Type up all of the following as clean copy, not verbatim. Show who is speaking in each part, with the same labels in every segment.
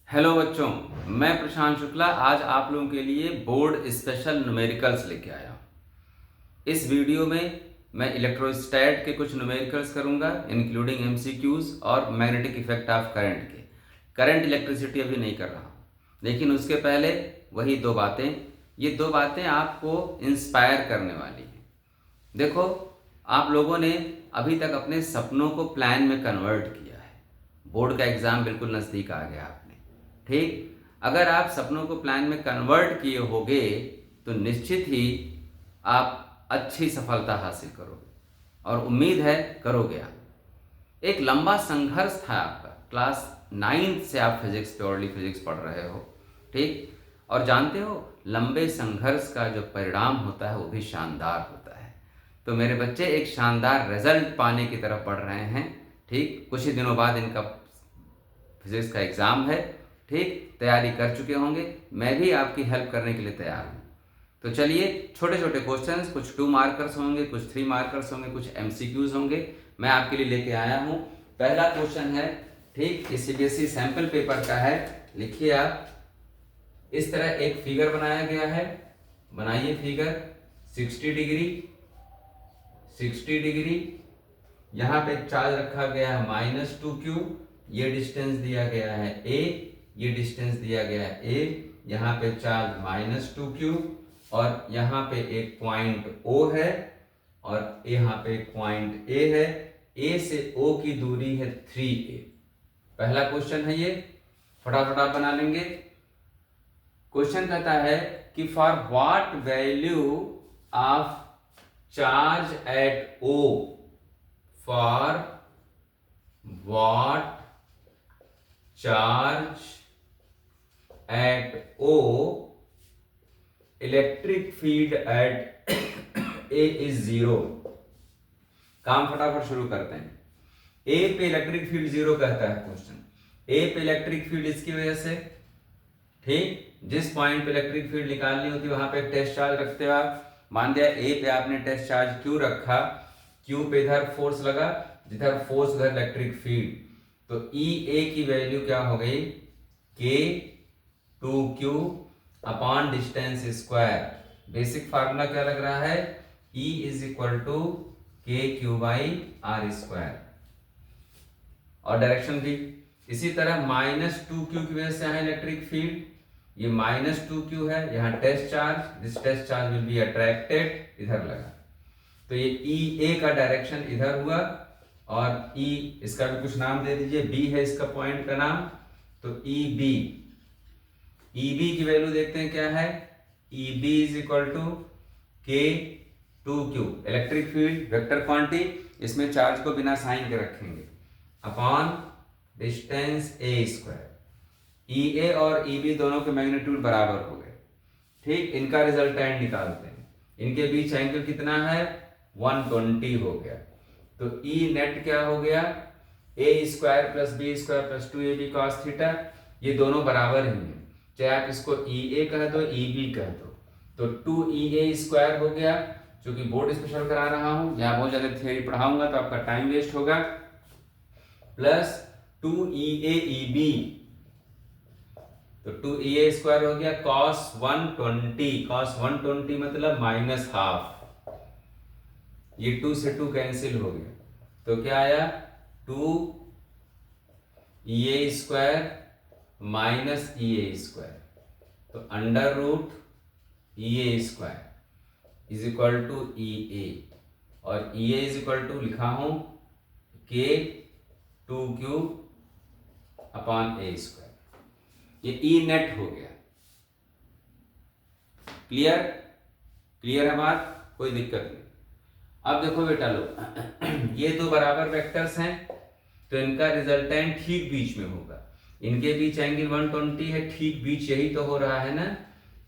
Speaker 1: Hello बच्चों, मैं प्रशांत शुक्ला आज आप लोगों के लिए बोर्ड स्पेशल न्यूमेरिकल्स लेके आया हूँ। इस वीडियो में मैं इलेक्ट्रोस्टैट के कुछ न्यूमेरिकल्स करूँगा इंक्लूडिंग एमसीक्यूज और मैग्नेटिक इफेक्ट ऑफ करंट के। करंट इलेक्ट्रिसिटी अभी नहीं कर रहा हूँ, लेकिन उसके पहले वही ये दो बातें आपको इंस्पायर करने वाली हैं। देखो, आप लोगों ने अभी तक अपने सपनों को प्लान में कन्वर्ट किया है। बोर्ड का एग्ज़ाम बिल्कुल नज़दीक आ गया आपने, ठीक। अगर आप सपनों को प्लान में कन्वर्ट किए होगे तो निश्चित ही आप अच्छी सफलता हासिल करोगे और उम्मीद है करोगे आप। एक लंबा संघर्ष था आपका, क्लास 9th से आप फिजिक्स, प्योरली फिजिक्स पढ़ रहे हो, ठीक। और जानते हो, लंबे संघर्ष का जो परिणाम होता है वो भी शानदार होता है। तो मेरे बच्चे एक शानदार रिजल्ट पाने की तरफ बढ़ रहे हैं, ठीक। कुछ ही दिनों बाद इनका फिजिक्स का एग्ज़ाम है, ठीक। तैयारी कर चुके होंगे, मैं भी आपकी हेल्प करने के लिए तैयार हूँ। तो चलिए, छोटे छोटे क्वेश्चंस, कुछ 2 मार्कर्स होंगे, कुछ 3 मार्कर्स होंगे, कुछ एमसीक्यूज होंगे, मैं आपके लिए लेके आया हूँ। पहला क्वेश्चन है, ठीक, सीबीएसई सैंपल पेपर का है। लिखिए आप, इस तरह एक फिगर बनाया गया है, बनाइए फिगर। 60 डिग्री, 60 डिग्री, यहाँ पे चार्ज रखा गया है -2q, ये डिस्टेंस दिया गया है a, ये डिस्टेंस दिया गया है a, यहाँ पे चार्ज -2q और यहाँ पे एक पॉइंट O है और यहाँ पे एक पॉइंट A है। A से O की दूरी है 3a। पहला क्वेश्चन है ये, फटाफट आप बना लेंगे। क्वेश्चन कहता है कि for what value of charge at O, for what charge at O, electric field at A is 0। काम फटाफट शुरू करते हैं। A पे इलेक्ट्रिक फील्ड 0 कहता है क्वेश्चन। A पे इलेक्ट्रिक फील्ड इसकी वजह से, ठीक, जिस पॉइंट पे इलेक्ट्रिक फील्ड निकालनी होती है वहां पे टेस्ट चार्ज रखते हो आप। मान लिया A पे आपने टेस्ट चार्ज Q रखा, Q पे इधर फोर्स लगा, जिधर फोर्स उधर इलेक्ट्रिक फील्ड, तो ई ए की वैल्यू क्या हो गई, k 2q upon distance square. Basic formula क्या लग रहा है, E is equal to KQ/R²। और डायरेक्शन भी इसी तरह -2q की वजह से यहाँ इलेक्ट्रिक फील्ड, ये -2q है, यहाँ test charge, this test charge will be attracted, इधर लगा, तो ये ई ए का डायरेक्शन इधर हुआ और ई, इसका भी कुछ नाम दे दीजिए, बी है इसका पॉइंट का नाम, तो ई बी की वैल्यू देखते हैं क्या है, E B is equal to k 2q, electric field vector quantity, इसमें चार्ज को बिना साइन के रखेंगे, अपॉन डिस्टेंस a²। ई ए और ई बी दोनों के मैग्नीट्यूड बराबर हो गए, ठीक। इनका रिजल्टेंट निकालते हैं, इनके बीच एंगल कितना है, 120 हो गया। तो E नेट क्या हो गया, a² + b² + 2ab cos theta, ये दोनों बराबर ही हैं, चाहे आप इसको EA कह दो EB कह दो, तो 2EA² हो गया। क्योंकि बोर्ड स्पेशल करा रहा हूं, यहाँ बहुत ज्यादा थियरी पढ़ाऊंगा तो आपका टाइम वेस्ट होगा, प्लस 2EAEB, तो 2EA² हो गया cos 120 मतलब -½ ये 2 से 2 कैंसिल हो गया, तो क्या आया, 2EA² -EA², तो √EA² is equal to EA, और EA इज इक्वल टू लिखा हूं k 2q/a²। ये E नेट हो गया। क्लियर, क्लियर है बात, कोई दिक्कत नहीं। अब देखो बेटा लोग, ये दो बराबर वेक्टर्स हैं, तो इनका रिजल्टेंट ठीक बीच में होगा, इनके बीच एंगल 120 है, ठीक बीच यही तो हो रहा है ना।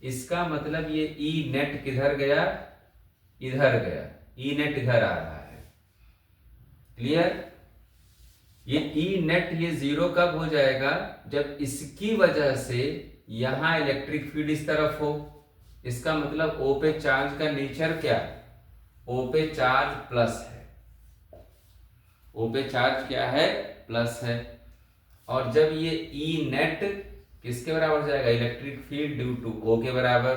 Speaker 1: इसका मतलब ये ई नेट किधर गया, इधर गया, ई नेट इधर आ रहा है। क्लियर, ये ई नेट ये 0 कब हो जाएगा, जब इसकी वजह से यहां इलेक्ट्रिक फील्ड इस तरफ हो। इसका मतलब O पे चार्ज का नेचर क्या है, O पे चार्ज प्लस है, O पे चार्ज क्या है, प्लस है। और जब ये ई नेट किसके बराबर हो जाएगा, electric field due to O के बराबर।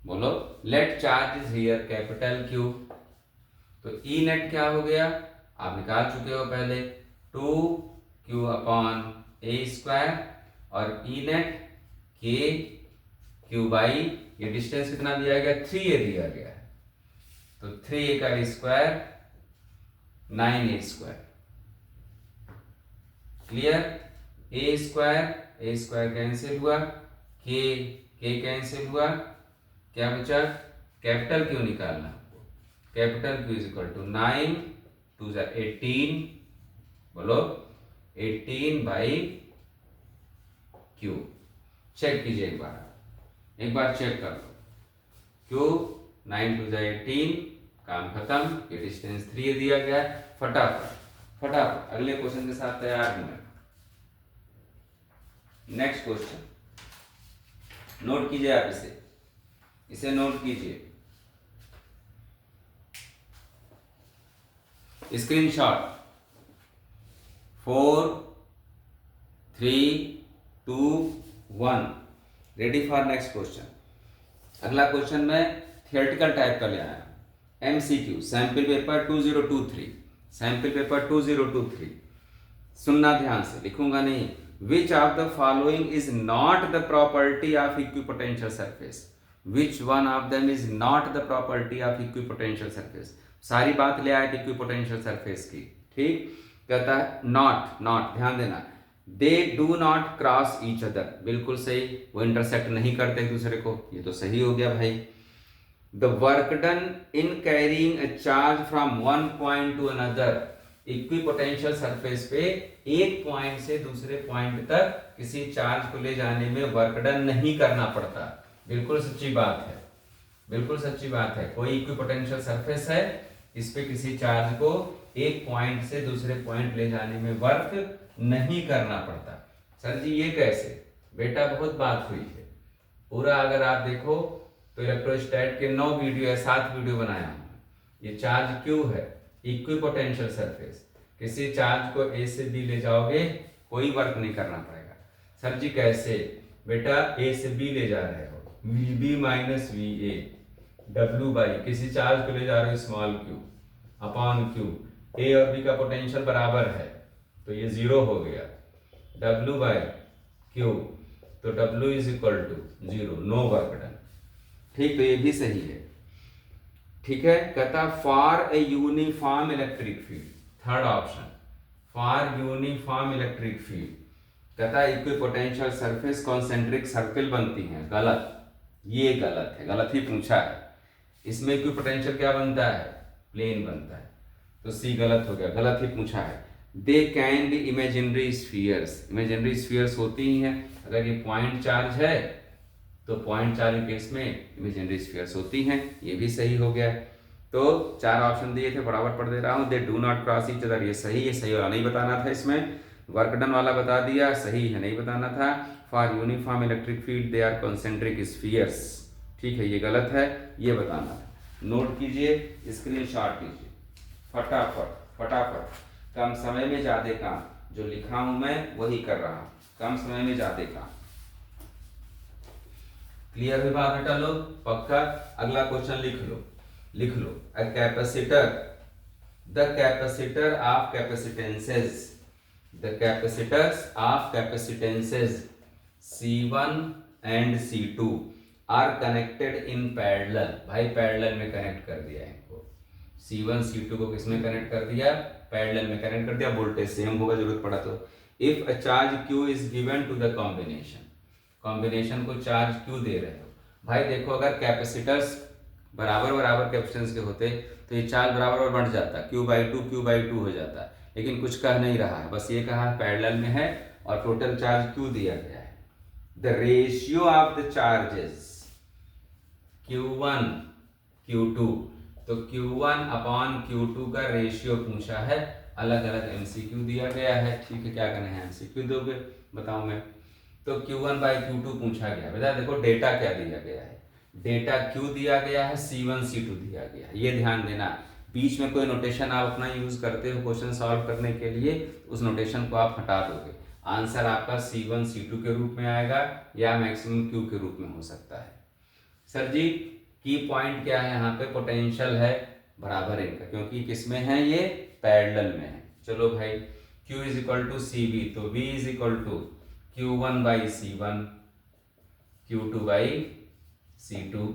Speaker 1: बोलो, let charge is here capital Q। तो ई नेट क्या हो गया, आप निकाल चुके हो पहले, 2Q अपॉन A स्क्वायर, और ई नेट KQ बाई, ये डिस्टेंस कितना दिया गया, 3A दिया गया है, तो 3A का स्क्वायर 9A स्क्वायर। क्लियर, ए स्क्वायर कैंसिल हुआ, के कैंसिल हुआ, क्या बचा, कैपिटल क्यू निकालना आपको, capital Q is equal to 9 2 18, बोलो 18 बाई क्यू। चेक कीजिए एक बार चेक कर लो, क्यू 9 2 18, काम खत्म, ये डिस्टेंस 3 दिया गया है। फटाफट अगले क्वेश्चन के साथ तैयार हूं मैं। नेक्स्ट क्वेश्चन, नोट कीजिए आप इसे नोट कीजिए, screenshot. 4 3 2 1, ready for next question. अगला क्वेश्चन मैं थियोरेटिकल टाइप का ले आया, MCQ, sample paper 2023, sample paper 2023। सुनना ध्यान से, लिखूंगा नहीं। Which of the following is not the property of equipotential surface? Which one of them is not the property of equipotential surface? सारी बात ले आए इक्विपोटेंशियल सरफेस की, ठीक। कहता है नॉट, ध्यान देना, they do not cross each other, बिल्कुल सही, वो इंटरसेक्ट नहीं करते एक दूसरे को, ये तो सही हो गया भाई। The work done in carrying a charge from one point two another, equipotential surface पे एक पॉइंट से दूसरे पॉइंट तक किसी चार्ज को ले जाने में वर्क डन नहीं करना पड़ता, बिल्कुल सच्ची बात है, बिल्कुल सच्ची बात है। कोई इक्विपोटेंशियल सरफेस है, इस पे किसी चार्ज को एक पॉइंट से दूसरे पॉइंट ले जाने में वर्क नहीं करना पड़ता। सर जी ये कैसे, बेटा बहुत बात हुई है, पूरा अगर आप देखो तो इलेक्ट्रोस्टैट के 9 वीडियो या 7 वीडियो बनाया हूं। ये चार्ज क्यू है, इक्विपोटेंशियल सरफेस, किसी चार्ज को ए से बी ले जाओगे कोई वर्क नहीं करना पड़ेगा। सर जी कैसे, बेटा ए से बी ले जा रहे हो, VB minus VA, W by किसी चार्ज को ले जा रहे हो स्मॉल क्यू अपॉन क्यू, ए और बी का पोटेंशियल बराबर है तो ये 0 हो गया, W बाई क्यू, तो W is equal to 0, no work done, ठीक। तो ये भी सही है, ठीक है। कहता for a uniform electric field, third option, for uniform electric field, कहता इक्विपोटेंशियल सरफेस कॉन्सेंट्रिक सर्कल बनती हैं, गलत, ये गलत है, गलत ही पूछा है। इसमें इक्विपोटेंशियल क्या बनता है, प्लेन बनता है, तो सी गलत हो गया, गलत ही पूछा है। They can be imaginary spheres, imaginary spheres होती ही हैं, अगर ये पॉइंट चार्ज है तो पॉइंट चार्ज के केस में इमेजिनरी स्फीयर्स होती हैं, ये भी सही हो गया। तो 4 ऑप्शन दिए थे, बराबर पढ़ दे रहा हूँ। They do not cross each other, ये सही वाला नहीं बताना था, इसमें वर्क डन वाला बता दिया, सही है नहीं बताना था। For uniform electric field they are concentric spheres, ठीक है, ये गलत है, ये बताना था। नोट कीजिए, स्क्रीनशॉट कीजिए, फटाफट, कम समय में ज्यादा काम, जो लिखा हूं मैं वही कर रहा हूं, कम समय में ज्यादा काम। क्लियर हुई बात बेटा लोग, पक्का। अगला क्वेश्चन लिख लो, a capacitor, the capacitor of capacitances, the capacitors of capacitances C1 and C2 are connected in parallel, भाई पैरेलल में कनेक्ट कर दिया इनको, C1 C2 को किसमें कनेक्ट कर दिया, पैरेलल में कनेक्ट कर दिया, वोल्टेज सेम होगा जरूरत पड़ा तो। If a charge Q is given to the combination को चार्ज Q दे रहे हो, भाई देखो अगर कैपेसिटर्स बराबर कैपेसिटेंस के होते तो ये चार्ज बराबर बढ़ जाता, Q/2 हो जाता, लेकिन कुछ कह नहीं रहा है, बस ये कहा पैरेलल में है और टोटल चार्ज Q दिया गया है। The ratio of the charges Q1 Q2, तो Q1 अपॉन Q2 का रेशियो पूछा है, अलग अलग MCQ दिया गया है, ठीक है, क्या करना है MCQ दोगे बताऊं मैं। तो Q1/Q2 पूछा गया, बेटा देखो डेटा क्या दिया गया है, डेटा Q दिया गया है, C1 C2 दिया गया है, ये ध्यान देना। बीच में कोई नोटेशन आप अपना यूज करते हो क्वेश्चन सॉल्व करने के लिए, उस नोटेशन को आप हटा दोगे। आंसर आपका C1 C2 के रूप में आएगा या मैक्सिमम Q के रूप में हो सकता है। सर जी की पॉइंट क्या है यहाँ पे, पोटेंशियल है बराबर इनका, क्योंकि किसमें है ये, पैरेलल में है। चलो भाई Q is equal to C V, तो V is equal to Q1 by C1 Q2 by C2।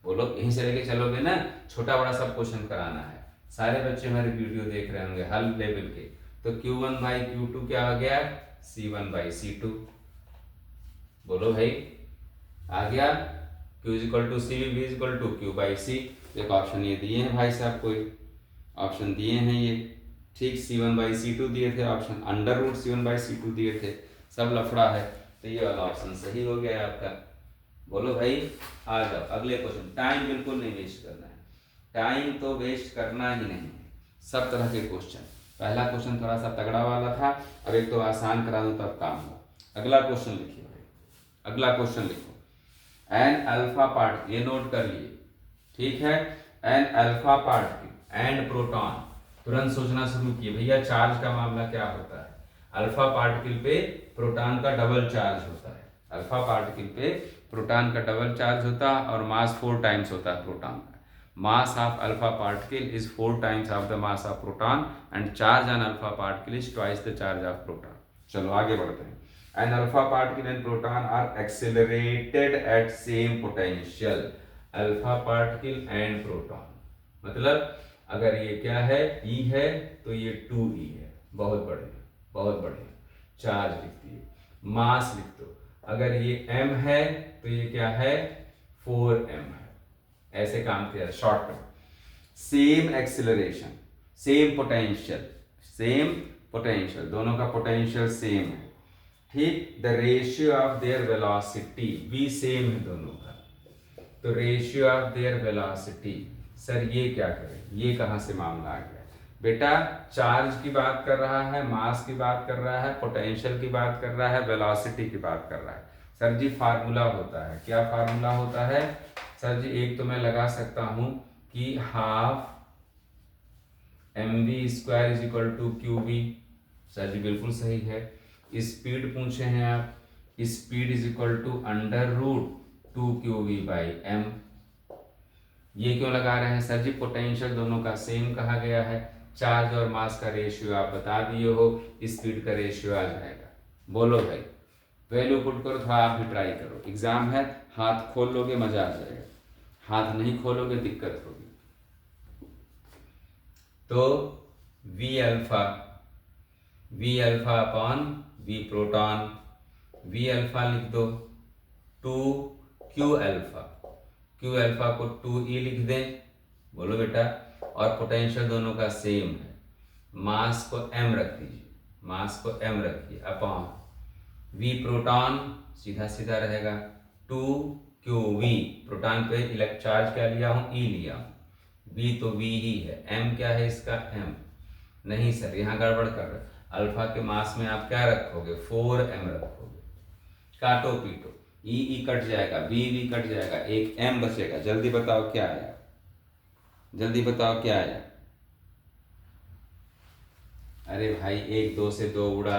Speaker 1: बोलो यहीं से लेके चलोगे ना, छोटा बड़ा सब क्वेश्चन कराना है। सारे बच्चे हमारे वीडियो देख रहे होंगे हल लेवल के, तो Q1 बाई Q2 क्या हो गया, C1 बाई C2। बोलो भाई आ गया, Q is equal to C, V is equal to Q by C। एक ऑप्शन ये दिए हैं भाई साहब, कोई ऑप्शन दिए हैं ये, ठीक। C1 बाई C2 दिए थे, option under root C1 by C2 दिए थे, सब लफड़ा है, तो ये वाला ऑप्शन सही हो गया आपका। बोलो भाई आ जाओ अगले क्वेश्चन। टाइम बिल्कुल नहीं वेस्ट करना है, टाइम तो वेस्ट करना ही नहीं है। सब तरह के क्वेश्चन, पहला क्वेश्चन थोड़ा सा तगड़ा वाला था, अब एक तो आसान करा दूं तब काम हो। अगला क्वेश्चन लिखिए भाई, अगला क्वेश्चन लिखो, एन अल्फा पार्ट, ये नोट कर लिए, ठीक है। An alpha particle and proton, तुरंत सोचना शुरू किए भैया चार्ज का मामला क्या होता है। अल्फा पार्टिकल पे प्रोटॉन का डबल चार्ज होता है, अल्फा पार्टिकल पे प्रोटॉन का डबल चार्ज होता है और मास 4 टाइम्स होता है प्रोटॉन का। Mass of alpha particle is 4 times of the mass of proton and charge on alpha particle is twice the charge of proton. चलो आगे बढ़ते हैं। An alpha particle and proton are accelerated at same potential. Alpha particle and proton मतलब अगर ये क्या है, E है तो ये 2E है, बहुत बढ़िया बहुत बढ़िया। चार्ज लिख दिए, मास लिख दो, अगर ये M है तो ये क्या है 4M है, ऐसे काम किया शॉर्ट में। Same acceleration, same potential, same potential, दोनों का पोटेंशियल सेम है, ठीक। The ratio of their velocity भी सेम है दोनों का, तो ratio of their velocity, sir ये क्या करें, ये कहां से मामला आ गया बेटा, चार्ज की बात कर रहा है, मास की बात कर रहा है, पोटेंशियल की बात कर रहा है, वेलोसिटी की बात कर रहा है। सर जी फार्मूला होता है, क्या फार्मूला होता है सर जी, एक तो मैं लगा सकता हूं कि half mv square is equal to qv। Sir ji बिल्कुल सही है। स्पीड पूछे हैं आप, speed is equal to under root 2qv by m। ये क्यों लगा रहे हैं सर जी, पोटेंशियल दोनों का सेम कहा गया है, चार्ज और मास का रेशियो आप बता दिए हो, स्पीड का रेशियो आ जाएगा। बोलो भाई वैल्यू पुट करो, थोड़ा आप भी ट्राई करो, एग्जाम है, हाथ खोल लोगे मजा आ जाएगा, हाथ नहीं खोलोगे दिक्कत होगी। तो V alpha upon V proton, V alpha लिख दो 2Q अल्फा, Q अल्फा को 2E लिख दें। बोलो बेटा, और पोटेंशियल दोनों का सेम है, मास को M रख दीजिए, मास को M रखिए अपॉन V प्रोटॉन, सीधा सीधा रहेगा 2QV, प्रोटॉन पे इलेक्ट्रिक चार्ज क्या लिया हूँ, E लिया हूँ, V तो V ही है, M क्या है इसका M, नहीं सर यहाँ गड़बड़ कर रहे, अल्फा के मास में आप क्या रखोगे 4M रखोगे, काटो पीटो, E कट जाएगा, V कट जाएगा, एक M बचेगा। जल्दी बताओ क्या आया, जल्दी बताओ क्या आया। अरे भाई 1 2 से 2 उड़ा,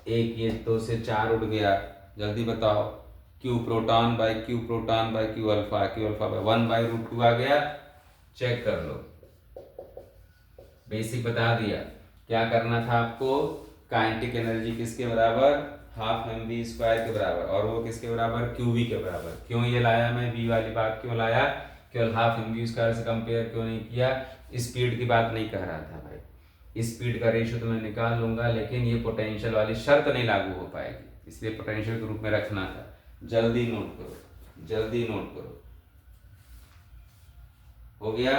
Speaker 1: एक ये 2 से 4 उड़ गया, जल्दी बताओ। Q proton by Q proton by Q alpha by 1 by root 2 आ गया, चेक कर लो, बेसिक बता दिया। क्या करना था आपको, काइनेटिक एनर्जी किसके बराबर, हाफ mv स्क्वायर के बराबर, और वो किसके बराबर, qv के बराबर। क्यों ये लाया मैं v वाली बात क्यों लाया, केवल हाफ mv स्क्वायर से कंपेयर क्यों नहीं किया, स्पीड की बात नहीं कह रहा था भाई, स्पीड का रेशियो तो मैं निकाल लूंगा, लेकिन ये पोटेंशियल वाली शर्त नहीं लागू हो पाएगी, इसलिए पोटेंशियल के रूप में रखना था। जल्दी नोट करो, जल्दी नोट करो, हो गया।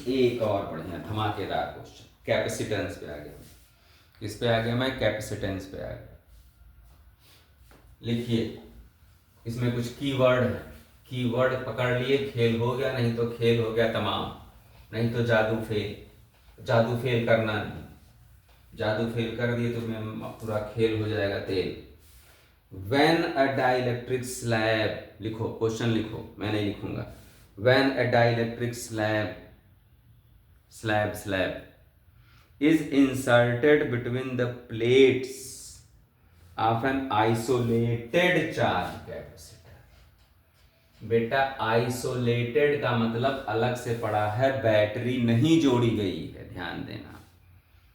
Speaker 1: एक और बढ़िया धमाकेदार क्वेश्चन, कैपेसिटेंस पे आ गया, किस पे आ गया मैं, कैपेसिटेंस पे आ गया। लिखिए इसमें कुछ कीवर्ड है, कीवर्ड पकड़ लिए खेल हो गया, नहीं तो खेल हो गया तमाम, नहीं तो जादू फेल। जादू फेल करना नहीं, जादू फेल कर दिए तो मैं पूरा खेल हो जाएगा तेल। व्हेन अ डाइलेक्ट्रिक स्लैब, लिखो क्वेश्चन लिखो, मैं नहीं लिखूंगा। When a dielectric slab slab is inserted between the plates of an isolated charge capacitor। बेटा आइसोलेटेड का मतलब अलग से पड़ा है, बैटरी नहीं जोड़ी गई है, ध्यान देना।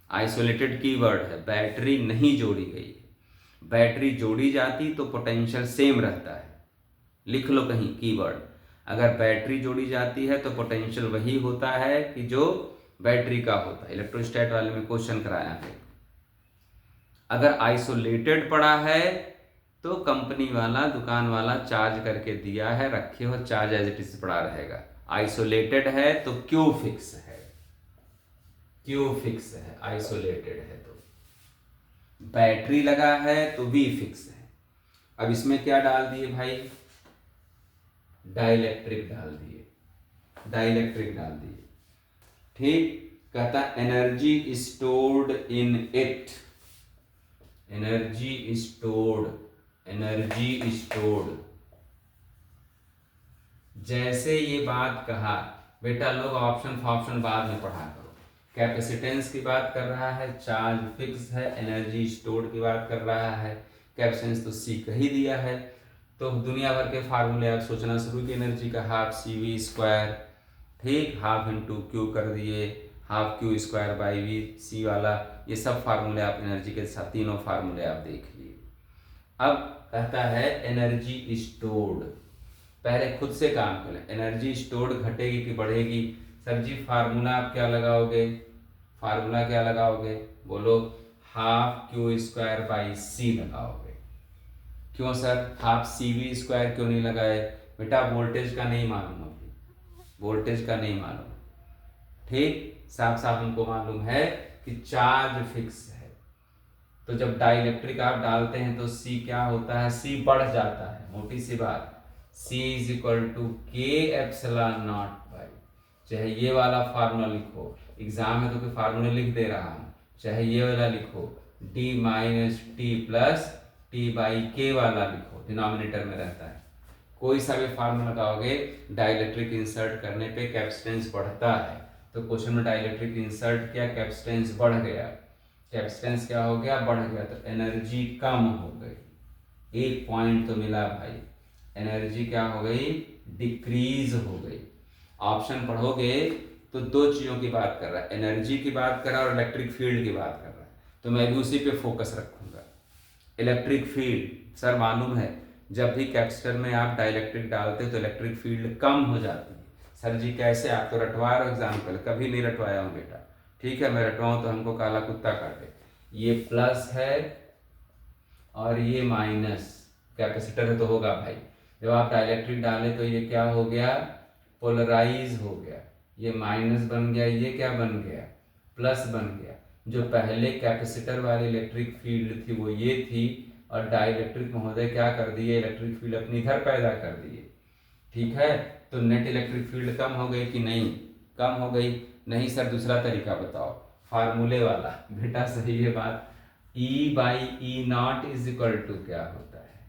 Speaker 1: आइसोलेटेड कीवर्ड है, बैटरी नहीं जोड़ी गई है। बैटरी जोड़ी जाती तो पोटेंशियल सेम रहता है, लिख लो कहीं कीवर्ड। अगर बैटरी जोड़ी जाती है तो पोटेंशियल वही होता है कि जो बैटरी का होता है। इलेक्ट्रोस्टैट वाले में क्वेश्चन कराया है। अगर आइसोलेटेड पड़ा है तो कंपनी वाला, दुकान वाला चार्ज करके दिया है, रखे हो, चार्ज एज इट इज पड़ा रहेगा। आइसोलेटेड है तो क्यू फिक्स है, क्यू फिक्स है, आइसोलेटेड है तो। बैटरी लगा है तो वी फिक्स है। अब इसमें क्या डाल दिए भाई, डाइलेक्ट्रिक डाल दिए, डाइलेक्ट्रिक डाल दिए। ठीक, कहता energy stored in it, energy stored, energy stored. जैसे ये बात कहा बेटा, लोग ऑप्शन बाद में पढ़ा करो। कैपेसिटेंस की बात कर रहा है, चार्ज फिक्स है, एनर्जी स्टोर्ड की बात कर रहा है। कैपेसिटेंस तो सी कह ही दिया है, तो दुनिया भर के फार्मूले आप सोचना शुरू की। एनर्जी का हाफ सी वी स्क्वायर, ठीक, हाफ इंटू क्यू कर दिए, half Q square by V, C वाला, ये सब फार्मूले आप एनर्जी के साथ, तीनों फार्मूले आप देख लिए। अब कहता है एनर्जी स्टोर्ड, पहले खुद से काम करें। एनर्जी स्टोर्ड घटेगी कि बढ़ेगी? सर जी फार्मूला आप क्या लगाओगे, फार्मूला क्या लगाओगे, बोलो, half Q square by C लगाओगे। क्यों sir half C V square क्यों नहीं लगाए? बेटा वोल्टेज का नहीं मालूम, अभी वोल्टेज का नहीं मालूम। ठीक, साफ साफ हमको मालूम है कि चार्ज फिक्स है, तो जब डाइलेक्ट्रिक आप डालते हैं तो सी क्या होता है, सी बढ़ जाता है, मोटी सी बात। C इज इक्वल टू के एप्सिलॉन नॉट बाई, चाहे ये वाला फार्मूला लिखो, एग्जाम में तो कोई फार्मूला लिख दे रहा हूँ, चाहे ये वाला लिखो, d minus T plus T by के वाला लिखो, डिनोमिनेटर में रहता है। कोई सा भी फार्मूला लगाओगे, डाइलेक्ट्रिक इंसर्ट करने पे कैपेसिटेंस बढ़ता है। तो क्वेश्चन में डाइलेक्ट्रिक इंसर्ट किया, कैपेसिटेंस बढ़ गया, कैपेसिटेंस क्या हो गया, बढ़ गया, तो एनर्जी कम हो गई। एक पॉइंट तो मिला भाई, एनर्जी क्या हो गई, डिक्रीज हो गई। ऑप्शन पढ़ोगे तो दो चीजों की बात कर रहा है, एनर्जी की बात कर रहा है और इलेक्ट्रिक फील्ड की बात कर रहा है, तो मैं भी उसी पे फोकस रखूंगा। इलेक्ट्रिक फील्ड सर मालूम है, जब भी कैपेसिटर में आप डाइलेक्ट्रिक डालते हो तो इलेक्ट्रिक फील्ड कम हो जाती है। सर जी कैसे, आप तो रटवा रहे हो एग्जाम्पल, कभी नहीं रटवाया हूँ बेटा, ठीक है, मैं रटवाऊँ तो हमको काला कुत्ता काटे। ये प्लस है और ये माइनस, कैपेसिटर है तो होगा भाई। जब आप डाइलेक्ट्रिक डाले तो ये क्या हो गया, पोलराइज हो गया, ये माइनस बन गया, ये क्या बन गया, प्लस बन गया। जो पहले कैपेसिटर वाली इलेक्ट्रिक फील्ड थी वो ये थी, और डाइलेक्ट्रिक महोदय क्या कर दिए, इलेक्ट्रिक फील्ड अपनी इधर पैदा कर दिए। ठीक है, तो नेट इलेक्ट्रिक फील्ड कम हो गई कि नहीं, कम हो गई। नहीं सर दूसरा तरीका बताओ, फार्मूले वाला। बेटा सही है बात, E by E not is equal to क्या होता है,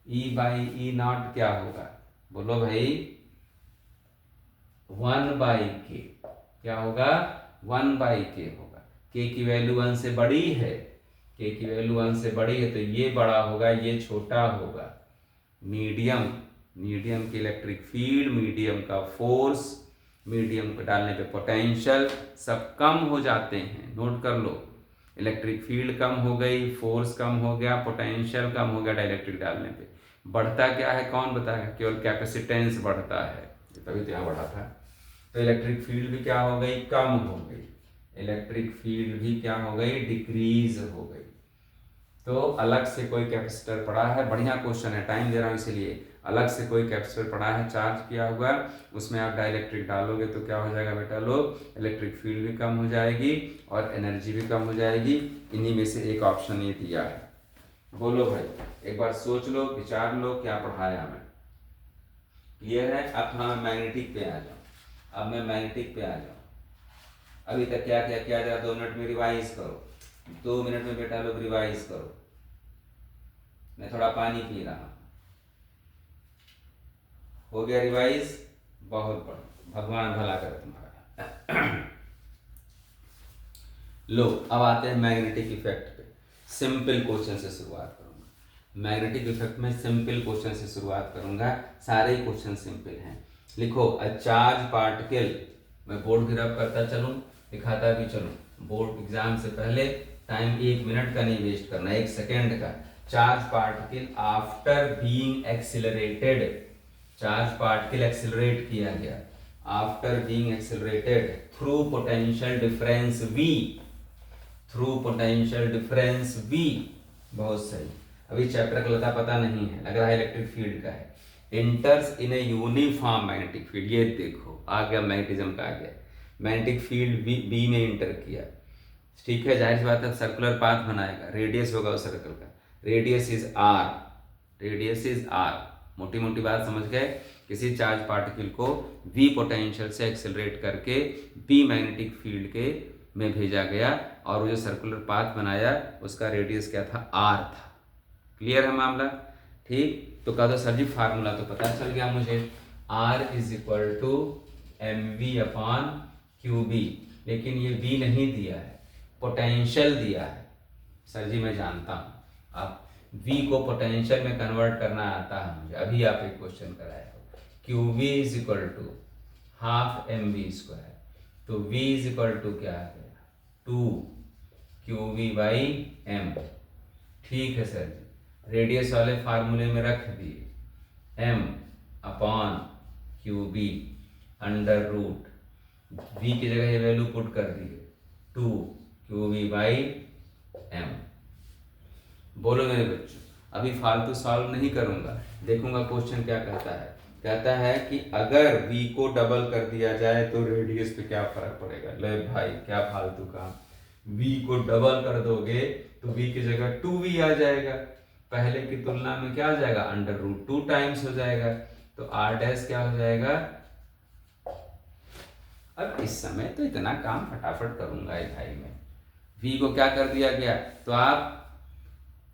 Speaker 1: E बाई ई नॉट क्या होगा, बोलो भाई, 1 बाई के, क्या होगा, 1 बाई के होगा। के की वैल्यू 1 से बड़ी है, के की वैल्यू 1 से बड़ी है तो ये बड़ा होगा, ये छोटा होगा। मीडियम, मीडियम की इलेक्ट्रिक फील्ड, मीडियम का फोर्स, मीडियम को डालने पे पोटेंशियल सब कम हो जाते हैं। नोट कर लो, इलेक्ट्रिक फील्ड कम हो गई, फोर्स कम हो गया, पोटेंशियल कम हो गया डाइलेक्ट्रिक डालने पे। बढ़ता क्या है कौन बताएगा, केवल कैपेसिटेंस बढ़ता है, तभी तो यहाँ बढ़ा था। तो इलेक्ट्रिक फील्ड भी क्या हो गई, कम हो गई, इलेक्ट्रिक फील्ड भी क्या हो गई, डिक्रीज हो गई। तो अलग से कोई कैपेसिटर पड़ा है, बढ़िया क्वेश्चन है, टाइम दे रहा हूँ इसीलिए, अलग से कोई कैपेसिटर पड़ा है, चार्ज किया हुआ, उसमें आप डाइलेक्ट्रिक डालोगे तो क्या हो जाएगा बेटा लोग, इलेक्ट्रिक फील्ड भी कम हो जाएगी और एनर्जी भी कम हो जाएगी। इन्हीं में से एक ऑप्शन ये दिया है। बोलो भाई, एक बार सोच लो, विचार लो, क्या पढ़ाया मैं, क्लियर है? अब थोड़ा मैं मैग्नेटिक पे आ जाऊँ, अब मैं मैग्नेटिक पे आ जाऊँ। अभी तक क्या क्या किया जाए, 2 मिनट में रिवाइज करो, 2 मिनट में बेटा लोग रिवाइज करो। मैं थोड़ा पानी पी रहा हूँ, हो गया रिवाइज, बहुत बढ़िया, भगवान भला करे तुम्हारा। लो अब आते हैं मैग्नेटिक इफेक्ट पे। सिंपल क्वेश्चन से शुरुआत करूंगा। मैग्नेटिक इफेक्ट में सिंपल क्वेश्चन से शुरुआत करूंगा, सारे ही क्वेश्चन सिंपल हैं। लिखो अ चार्ज पार्टिकल, मैं बोर्ड भी रब करता चलूँ, दिखाता भी चलूँ। बोर्ड एग्जाम से पहले टाइम 1 मिनट का नहीं वेस्ट करना, 1 सेकेंड का। Charge particle after being accelerated, charge particle accelerate किया गया after being accelerated through potential difference V, through potential difference V। बहुत सही। अभी चैप्टर का लता पता नहीं है, लग रहा है इलेक्ट्रिक फील्ड का है। इंटर्स इन ए यूनिफॉर्म मैग्नेटिक फील्ड, ये देखो आ गया मैग्नेटिज्म का, आ गया मैग्नेटिक फील्ड बी में इंटर किया। ठीक है, जाहिर सी बात है सर्कुलर पाथ बनाएगा, रेडियस होगा उस सर्कल का, radius is R, radius is R। मोटी मोटी बात समझ गए। किसी चार्ज पार्टिकल को V पोटेंशियल से एक्सेलरेट करके B मैग्नेटिक फील्ड के में भेजा गया और वो जो सर्कुलर पाथ बनाया उसका रेडियस क्या था, R था। क्लियर है मामला? ठीक, तो कहा दो सर जी फार्मूला तो पता चल गया मुझे, R is equal to mv upon QB, लेकिन ये V नहीं दिया है, पोटेंशियल दिया है। सर जी मैं जानता हूँ, आप V को पोटेंशियल में कन्वर्ट करना आता है मुझे, अभी आप एक क्वेश्चन कराए हो। QV is equal to half mv square, तो V इज इक्वल टू क्या आ गया, 2 QV बाई m। ठीक है सर जी, रेडियस वाले फार्मूले में रख दिए, m upon QB under root, V की जगह ये वैल्यू पुट कर दिए 2 QV बाई m। बोलो मेरे बच्चों, अभी फालतू सॉल्व नहीं करूंगा, देखूंगा क्वेश्चन क्या कहता है। कहता है कि अगर V को डबल कर दिया जाए तो रेडियस पे क्या फर्क पड़ेगा। ले भाई क्या फालतू काम, V को डबल कर दोगे तो V की जगह 2V आ जाएगा, पहले की तुलना में क्या हो जाएगा, अंडर रूट 2 टाइम्स हो जाएगा, तो R डैश क्या हो जाएगा। अब इस समय तो इतना काम फटाफट करूंगा भाई मैं। V को क्या कर दिया गया, तो आप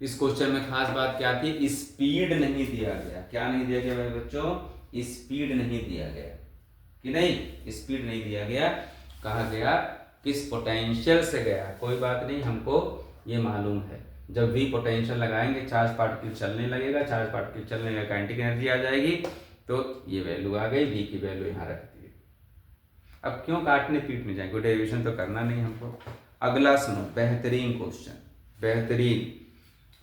Speaker 1: इस क्वेश्चन में खास बात क्या थी, स्पीड नहीं दिया गया। क्या नहीं दिया गया मेरे बच्चों, स्पीड नहीं दिया गया कि नहीं, स्पीड नहीं दिया गया। कहा गया किस पोटेंशियल से गया, कोई बात नहीं, हमको ये मालूम है। जब V पोटेंशियल लगाएंगे चार्ज पार्टिकल चलने लगेगा, चार्ज पार्टिकल चलने लगेगा, काइनेटिक एनर्जी आ जाएगी, तो ये वैल्यू आ गई, V की वैल्यू यहाँ रख दी। अब क्यों काटने पीटने जाएंगे, डेरिवेशन तो करना नहीं हमको। अगला सुनो, बेहतरीन क्वेश्चन, बेहतरीन।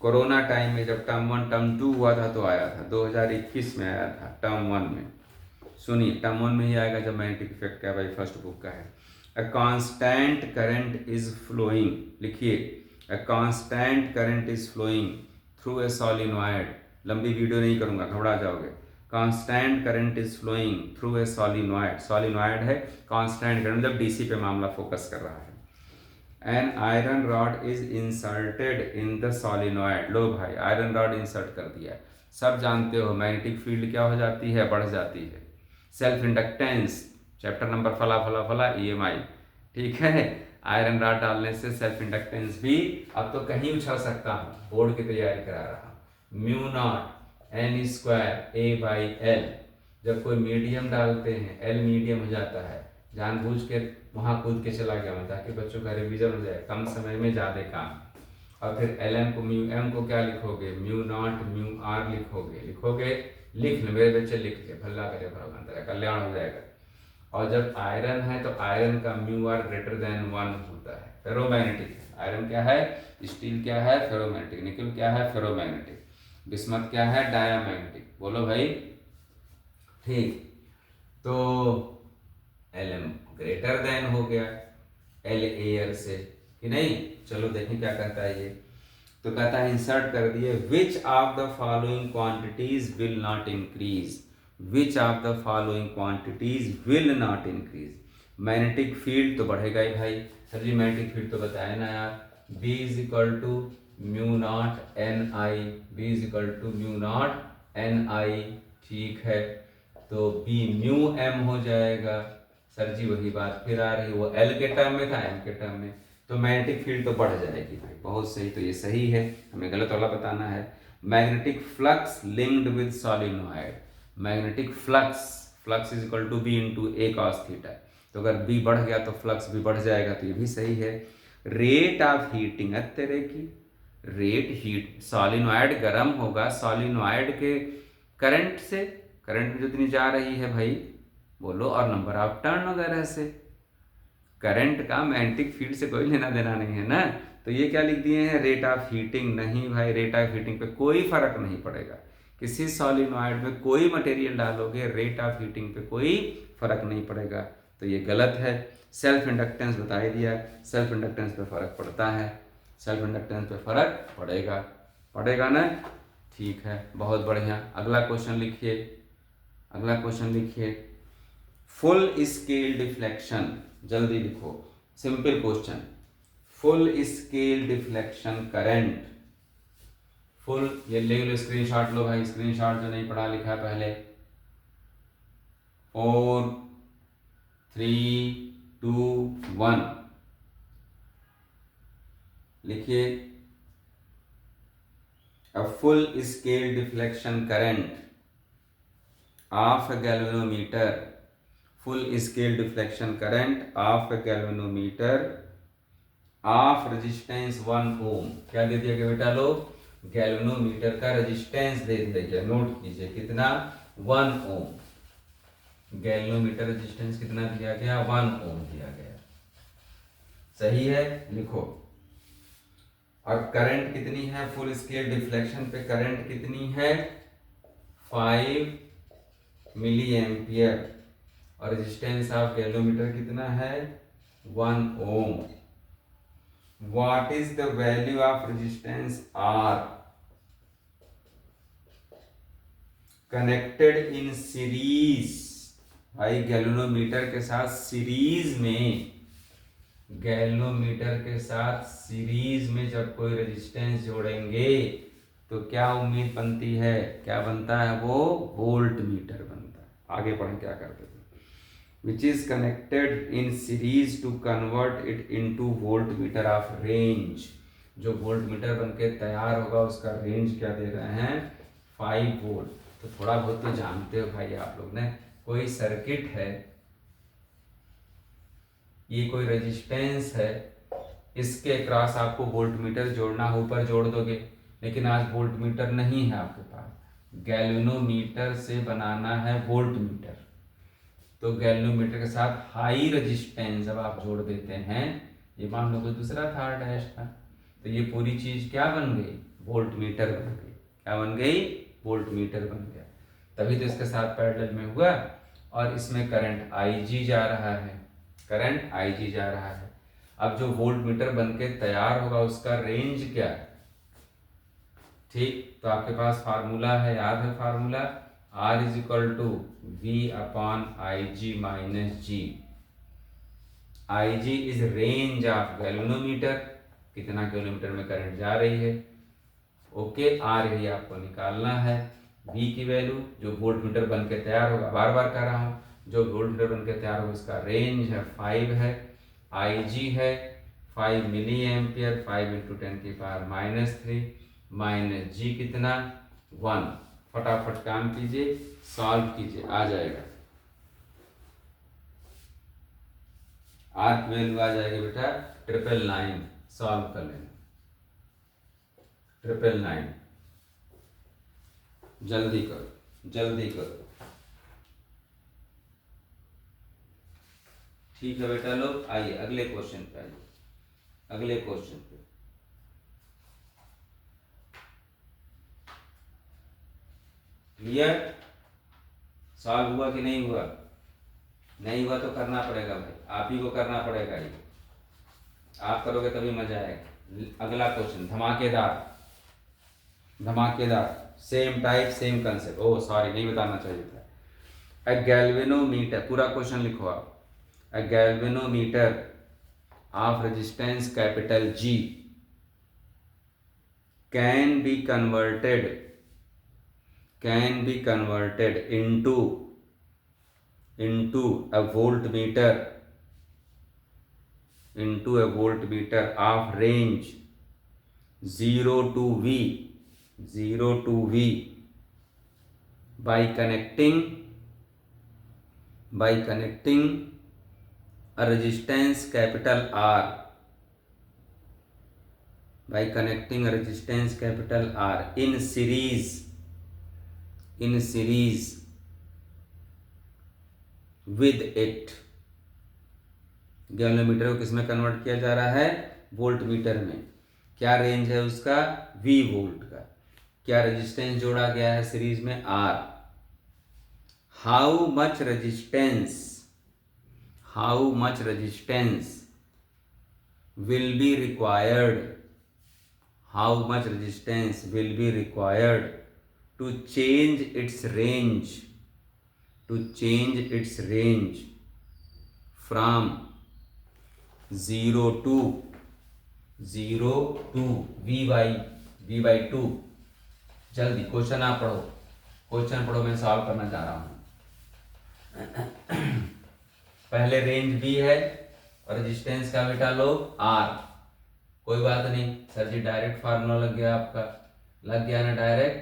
Speaker 1: कोरोना टाइम में जब टर्म 1 टर्म 2 हुआ था तो आया था, 2021 में आया था टर्म 1 में। सुनिए, टर्म 1 में ही आएगा जब मैग्नेटिक इफेक्ट क्या भाई फर्स्ट बुक का है। A constant current is flowing, लिखिए a constant current is flowing through a solenoid. लंबी वीडियो नहीं करूंगा, घबरा जाओगे। Constant current is flowing through a solenoid, solenoid है कांस्टेंट करंट, मतलब डीसी पे मामला फोकस कर रहा है। An iron rod is inserted in the solenoid. लो भाई आयरन रॉड इंसर्ट कर दिया, सब जानते हो मैग्नेटिक फील्ड क्या हो जाती है, बढ़ जाती है। सेल्फ इंडक्टेंस चैप्टर नंबर फला फला फला EMI, ठीक है। आयरन रॉड डालने से सेल्फ इंडक्टेंस भी अब तो कहीं उछल सकता हूँ, बोर्ड की तैयारी करा रहा हूँ। Mu naught N square A by L, जब कोई मीडियम डालते हैं L मीडियम हो जाता है, जानबूझ के वहाँ कूद के चला गया मैं ताकि बच्चों का रिवीजन हो जाए, कम समय में ज़्यादा काम। और फिर LM को म्यू M को क्या लिखोगे, म्यू नॉट म्यू R लिखोगे, लिखोगे, लिख लो मेरे बच्चे, लिख ले, भला करे भगवान तेरा कल्याण हो जाएगा। और जब आयरन है तो आयरन का म्यू R ग्रेटर देन 1 होता है, फेरोमैग्नेटिक है। आयरन क्या है, स्टील क्या है, फेरोमैग्नेटिक। निकल क्या है, फेरोमैग्नेटिक। बिस्मथ क्या है, डायामैग्नेटिक। बोलो भाई, ठीक। तो Lm ग्रेटर देन हो गया L एयर से कि नहीं। चलो देखें क्या कहता है ये, तो कहता है इंसर्ट कर दिए, which of the following quantities will not increase, which of the following quantities will not increase. Magnetic field तो बढ़ेगा ही भाई, सर जी मैग्नेटिक फील्ड तो बताया ना यार, B is equal to mu not NI, B is equal to mu not NI, ठीक है। तो B म्यू M हो जाएगा। सर जी वही बात फिर आ रही, वो L के टर्म में था, M के टर्म में, तो मैग्नेटिक फील्ड तो बढ़ जाएगी भाई। बहुत सही, तो ये सही है, हमें गलत वाला बताना है। Magnetic flux linked with solenoid, magnetic flux, flux is equal to B into A cos theta, तो अगर B बढ़ गया तो फ्लक्स भी बढ़ जाएगा, तो ये भी सही है। रेट ऑफ हीटिंग तेरे की रेट हीट, सॉलिनॉइड गर्म होगा सॉलिनॉइड के करंट से, करंट जितनी जा रही है भाई बोलो, और नंबर ऑफ टर्न वगैरह से। करंट का मैग्नेटिक फील्ड से कोई लेना देना नहीं है ना। तो ये क्या लिख दिए हैं, रेट ऑफ हीटिंग। नहीं भाई, रेट ऑफ हीटिंग पे कोई फर्क नहीं पड़ेगा। किसी सॉलिनॉइड में कोई मटेरियल डालोगे, रेट ऑफ हीटिंग पे कोई फर्क नहीं पड़ेगा। तो ये गलत है। सेल्फ इंडक्टेंस बता ही दिया, सेल्फ इंडक्टेंस पे फर्क पड़ता है, सेल्फ इंडक्टेंस पे फर्क पड़ेगा, पड़ेगा ना। ठीक है, बहुत बढ़िया। अगला क्वेश्चन लिखिए, अगला क्वेश्चन लिखिए। फुल स्केल डिफ्लेक्शन, जल्दी लिखो, simple question. Full scale deflection current, full, ये ले लो स्क्रीनशॉट लो भाई, स्क्रीनशॉट जो नहीं पढ़ा लिखा पहले। 4 3 2 1 लिखिए। A full scale deflection current of a galvanometer, full scale deflection current of a galvanometer of resistance 1 ohm। क्या दे दिया गया बेटा लोग, गैल्वेनोमीटर का रेजिस्टेंस दे दिया गया, नोट कीजिए कितना, 1 ओम। गैल्वेनोमीटर रेजिस्टेंस कितना दिया गया, 1 ओम दिया गया। सही है, लिखो। और करंट कितनी है, फुल स्केल डिफ्लेक्शन पे करंट कितनी है, 5 मिली एम्पियर। और रेजिस्टेंस ऑफ गैल्वेनोमीटर कितना है, 1 ओम। What is the value of resistance R connected in series? भाई गैल्वेनोमीटर के साथ सीरीज में, गैल्वेनोमीटर के साथ सीरीज में जब कोई रेजिस्टेंस जोड़ेंगे तो क्या उम्मीद बनती है, क्या बनता है वो, वोल्ट मीटर बनता है। आगे पढ़ें क्या करते थे। which is connected in series to convert it into voltmeter of range। जो वोल्टमीटर बनके तैयार होगा उसका रेंज क्या दे रहे हैं, 5 वोल्ट। तो थोड़ा बहुत तो जानते हो भाई आप लोग ने, कोई सर्किट है, ये कोई रेजिस्टेंस है, इसके क्रॉस आपको वोल्टमीटर जोड़ना हो, ऊपर जोड़ दोगे। लेकिन आज वोल्टमीटर नहीं है आपके पास, गैल्वेनोमीटर से बनाना है वोल्टमीटर। तो गैल्वेनोमीटर के साथ हाई रेजिस्टेंस जब आप जोड़ देते हैं, ये मान लो कोई दूसरा था डैश था, तो ये पूरी चीज क्या बन गई, वोल्टमीटर बन गई। क्या बन गई, वोल्टमीटर बन गया। तभी तो इसके साथ पैरेलल में हुआ। और इसमें करंट Ig जा रहा है, करंट Ig जा रहा है। अब जो वोल्टमीटर बन के तैयार होगा उसका रेंज क्या है, ठीक। तो आपके पास फार्मूला है, याद है formula, R is equal to V upon Ig minus G। Ig is range of galvanometer, कितना किलोमीटर में करंट जा रही है। ओके, R यही आपको निकालना है। V की वैल्यू जो वोल्टमीटर बन के तैयार होगा, बार बार कर रहा हूँ, जो वोल्टमीटर बन के तैयार होगा उसका रेंज है 5 है। Ig है 5 milli ampere, 5 into 10⁻³ minus G कितना, 1। फटाफट काम कीजिए, सॉल्व कीजिए, आ जाएगा। R की वैल्यू आ जाएगी बेटा 999। सॉल्व कर लेना, 999। जल्दी करो, जल्दी करो। ठीक है बेटा लोग, आइए अगले क्वेश्चन पे आइए, अगले क्वेश्चन पे। क्लियर, सॉल्व हुआ कि नहीं हुआ, नहीं हुआ तो करना पड़ेगा भाई, आप ही को करना पड़ेगा। ये आप करोगे तभी मजा आएगा। अगला क्वेश्चन धमाकेदार, धमाकेदार, same type same concept. Oh sorry, नहीं बताना चाहिए था। अ गैल्वेनोमीटर, पूरा क्वेश्चन लिखो आप। अ galvanometer of resistance capital G can be converted into a voltmeter of range 0 to V by connecting a resistance capital R by connecting a resistance capital R in series with it। Galvanometer को किसमें convert किया जा रहा है? Volt meter में। क्या range है उसका? V वोल्ट का। क्या रेजिस्टेंस जोड़ा गया है सीरीज में? R। How much resistance will be required to change its range from 0 to V by 2। जल्दी क्वेश्चन आप पढ़ो, मैं सॉल्व करना चाह रहा हूँ। पहले रेंज V है और रेजिस्टेंस का बेटा लो R। कोई बात नहीं सर जी, डायरेक्ट फार्मूला लग गया आपका, लग गया ना direct.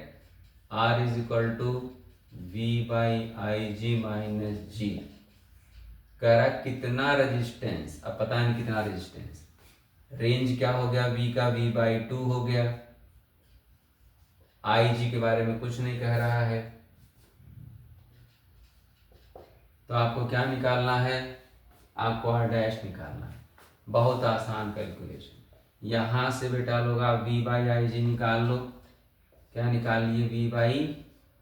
Speaker 1: R is equal to V by I G minus G. कह रहा कितना रेजिस्टेंस, अब पता नहीं कितना रेजिस्टेंस। रेंज क्या हो गया? V का V बाई 2 हो गया। आई जी के बारे में कुछ नहीं कह रहा है, तो आपको क्या निकालना है? आपको R डैश निकालना है। बहुत आसान कैलकुलेशन। यहां से बेटा लोग आप V बाई आई जी निकाल लो। क्या निकाल लिए? V बाई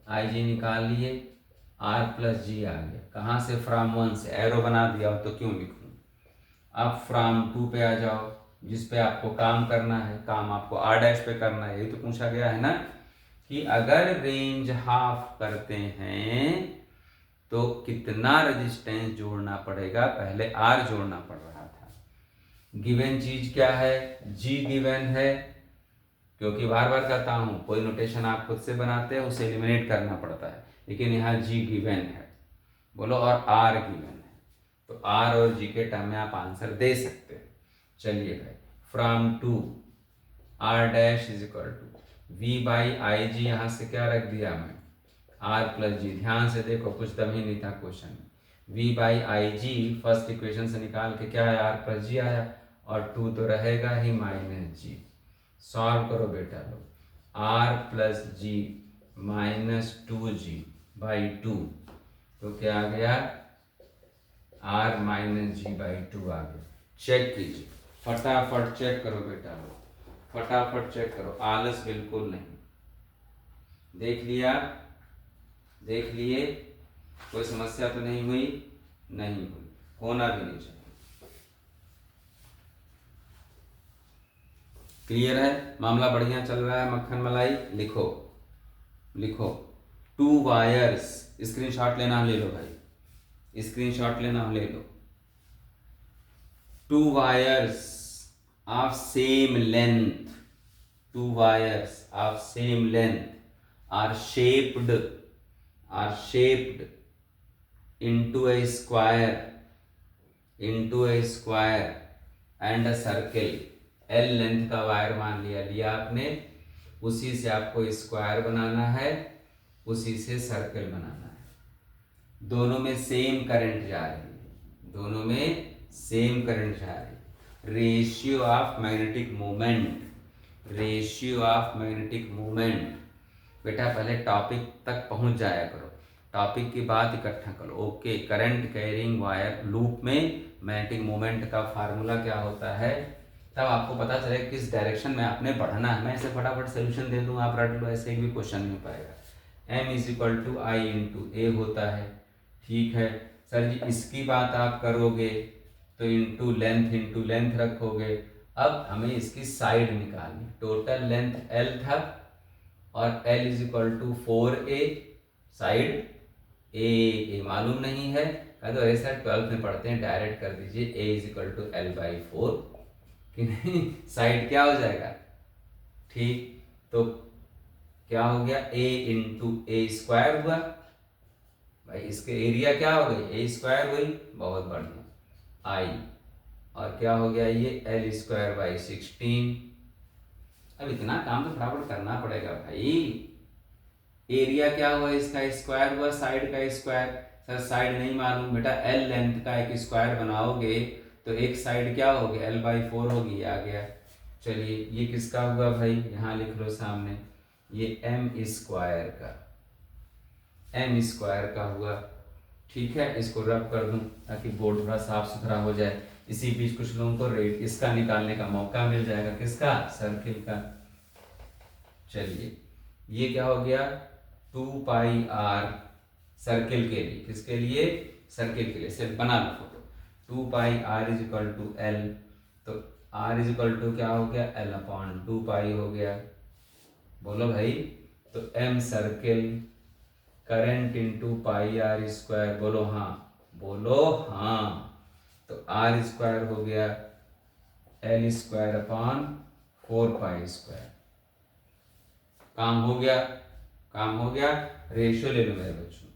Speaker 1: आई जी निकाल लिए, R प्लस जी आ गया। कहाँ से? फ्रॉम 1 से। एरो बना दिया हो तो क्यों लिखूं। आप फ्रॉम 2 पे आ जाओ, जिस पे आपको काम करना है। काम आपको R डैश पे करना है, यही तो पूछा गया है ना कि अगर रेंज हाफ करते हैं तो कितना रेजिस्टेंस जोड़ना पड़ेगा? पहले R जोड़ना पड़ रहा था। गिवन चीज क्या है? G गिवन है, क्योंकि बार बार कहता हूं कोई नोटेशन आप खुद से बनाते हैं उसे एलिमिनेट करना पड़ता है, लेकिन यहाँ G गिवन है बोलो और R गिवन है, तो R और G के टर्म में आप आंसर दे सकते हैं। चलिए भाई, from 2 R dash is equal to V by I G, यहाँ से क्या रख दिया मैं? R plus G. ध्यान से देखो, कुछ दम ही नहीं था क्वेश्चन में। V by I G first equation से निकाल के क्या आया? R प्लस जी आया, और 2 तो रहेगा ही माइनस जी। सॉल्व करो बेटा लोग। R plus G minus 2G by 2, तो क्या आ गया? R माइनस जी बाई 2 आ गया। चेक कीजिए, फटाफट चेक करो बेटा लोग, फटाफट चेक करो, आलस बिल्कुल नहीं। देख लिया? देख लिए? कोई समस्या तो नहीं हुई? नहीं हुई, होना भी नहीं चाहिए। क्लियर है? मामला बढ़िया चल रहा है, मक्खन मलाई। लिखो लिखो, 2 वायर्स। स्क्रीनशॉट लेना ले लो भाई, स्क्रीनशॉट लेना ले लो। 2 wires of same length, 2 wires of same length are shaped into a square and a circle। L length का वायर मान लिया आपने, उसी से आपको स्क्वायर बनाना है, उसी से सर्कल बनाना है। दोनों में सेम करंट जा रही है, दोनों में सेम करंट जा रही है। Ratio of magnetic movement. बेटा पहले टॉपिक तक पहुंच जाया करो, टॉपिक की बात इकट्ठा करो। Okay, current carrying wire loop में मैग्नेटिक मोमेंट का फार्मूला क्या होता है, तब आपको पता चले किस डायरेक्शन में आपने बढ़ना है। मैं इसे फटाफट सोल्यूशन दे दूं, आप रट लो, ऐसे भी क्वेश्चन नहीं पाएगा। M is equal to I into A होता है। ठीक है सर जी, इसकी बात आप करोगे तो इंटू लेंथ रखोगे। अब हमें इसकी साइड निकालनी, टोटल लेंथ L था और L is equal to 4A, side A मालूम नहीं है तो ऐसा 12th में पढ़ते हैं, डायरेक्ट कर दीजिए A is equal to L by 4 कि नहीं, साइड क्या हो जाएगा? ठीक, तो क्या हो गया? A इंटू ए स्क्वायर हुआ भाई, इसके एरिया क्या हो गई? A स्क्वायर हुई, बहुत बढ़िया, I, और क्या हो गया ये? L square by 16। अब इतना काम तो फटाफट करना पड़ेगा भाई। एरिया क्या हुआ? इसका स्क्वायर हुआ, साइड का स्क्वायर। सर साइड नहीं मालूम बेटा, L लेंथ का एक स्क्वायर बनाओगे तो एक साइड क्या होगी? L बाई 4 होगी, आ गया। चलिए ये किसका हुआ भाई, यहाँ लिख लो सामने, ये एम स्क्वायर का, एम स्क्वायर का हुआ। ठीक है, इसको रब कर दूं ताकि बोर्ड थोड़ा साफ सुथरा हो जाए। इसी बीच कुछ लोगों को रेट इसका निकालने का मौका मिल जाएगा, किसका, सर्किल का। चलिए ये क्या हो गया, 2πr सर्किल के लिए, किसके लिए, सर्किल के लिए। सिर्फ बना लो photo, 2πr is equal to L, तो r इज इक्वल टू क्या हो गया, l अपॉन 2π हो गया। बोलो भाई, तो m circle current into pi R square, बोलो हाँ, बोलो हाँ, तो आर स्क्वायर हो गया एल स्क्वायर अपॉन 4π²। काम हो गया, काम हो गया। रेशियो ले लो मेरे बच्चों,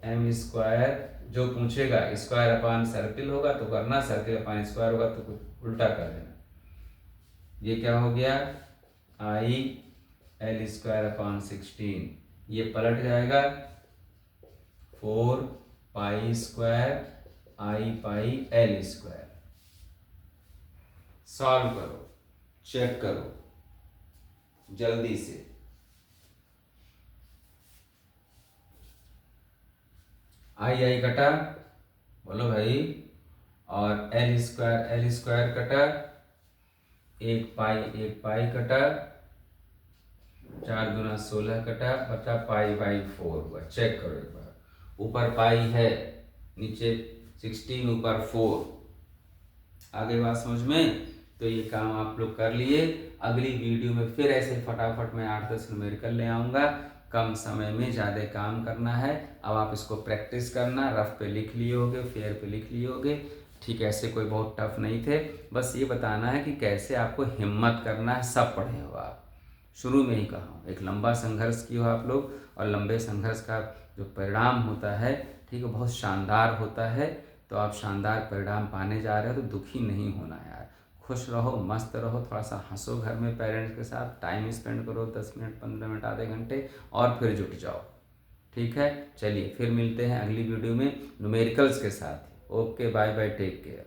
Speaker 1: एम स्क्वायर जो पूछेगा स्क्वायर अपॉन सर्किल होगा तो करना, सर्किल अपॉन स्क्वायर होगा तो कुछ उल्टा कर देना। ये क्या हो गया, आई एल स्क्वायर अपॉन 16, ये पलट जाएगा 4π² आई पाई एल स्क्वायर। सॉल्व करो, चेक करो जल्दी से। आई कटा, बोलो भाई, और एल स्क्वायर कटा, 1π कटा, 4 दूना 16 कटा, बचा π/4 हुआ। चेक करो एक बार, ऊपर पाई है, नीचे 16, ऊपर 4। आगे बात समझ में, तो ये काम आप लोग कर लिए। अगली वीडियो में फिर ऐसे फटाफट मैं 8-10 न्यूमेरिकल ले आऊँगा। कम समय में ज़्यादा काम करना है। अब आप इसको प्रैक्टिस करना, रफ पे लिख लिए होगे, फेयर पे लिख लिए होगे। ठीक है, ऐसे कोई बहुत टफ नहीं थे, बस ये बताना है कि कैसे आपको हिम्मत करना है। सब पढ़े हो आप, शुरू में ही कहा हूँ, एक लंबा संघर्ष किए हो आप लोग, और लंबे संघर्ष का जो परिणाम होता है, ठीक है, बहुत शानदार होता है। तो आप शानदार परिणाम पाने जा रहे हो, तो दुखी नहीं होना यार, खुश रहो, मस्त रहो, थोड़ा सा हंसो घर में पेरेंट्स के साथ, टाइम स्पेंड करो 10 मिनट, 15 मिनट, आधे घंटे, और फिर जुट जाओ। ठीक है, चलिए फिर मिलते हैं अगली वीडियो में न्यूमेरिकल्स के साथ। Okay, bye bye, take care.